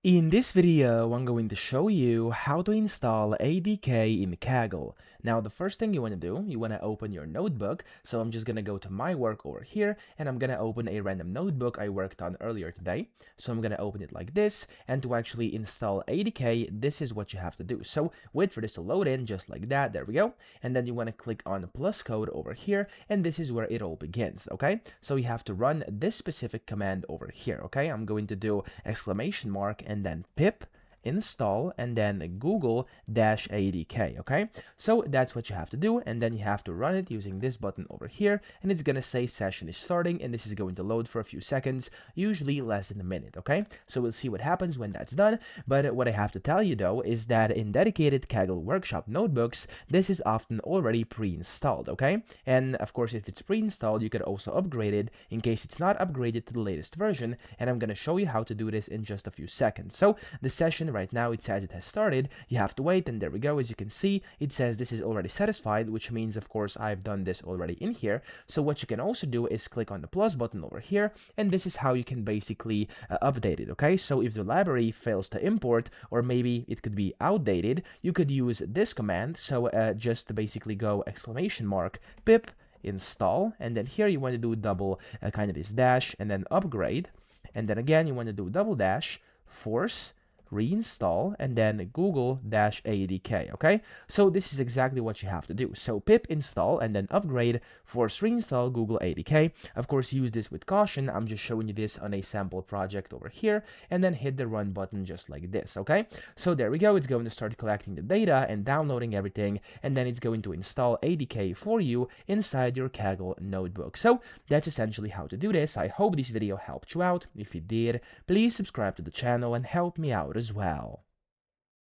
In this video, I'm going to show you how to install ADK in Kaggle. Now, the first thing you want to do, you want to open your notebook. So I'm just going to go to my work over here, and I'm going to open a random notebook I worked on earlier today. So I'm going to open it like this, and to actually install ADK, this is what you have to do. So wait for this to load in, just like that. There we go. And then you want to click on plus code over here, and this is where it all begins, okay? So you have to run this specific command over here, okay? I'm going to do exclamation mark and then pip install and then google-adk. Okay, so that's what you have to do, and then you have to run it using this button over here, and it's gonna say session is starting, and this is going to load for a few seconds, usually less than a minute. Okay, so we'll see what happens when that's done. But what I have to tell you though is that in dedicated Kaggle workshop notebooks, this is often already pre-installed. Okay, and of course if it's pre-installed, you could also upgrade it in case it's not upgraded to the latest version, and I'm gonna show you how to do this in just a few seconds. So the session right now, it says it has started. You have to wait, and there we go. As you can see, it says this is already satisfied, which means of course I've done this already in here. So what you can also do is click on the plus button over here, and this is how you can basically update it. Okay, so if the library fails to import, or maybe it could be outdated, you could use this command. So just to basically go exclamation mark pip install, and then here you want to do double kind of this dash and then upgrade, and then again you want to do double dash force reinstall and then google-adk. Okay, so this is exactly what you have to do. So pip install and then upgrade, force reinstall google adk. Of course, use this with caution. I'm just showing you this on a sample project over here, and then hit the run button just like this. Okay, so there we go. It's going to start collecting the data and downloading everything, and then it's going to install ADK for you inside your Kaggle notebook. So that's essentially how to do this. I hope this video helped you out. If it did, please subscribe to the channel and help me out as well.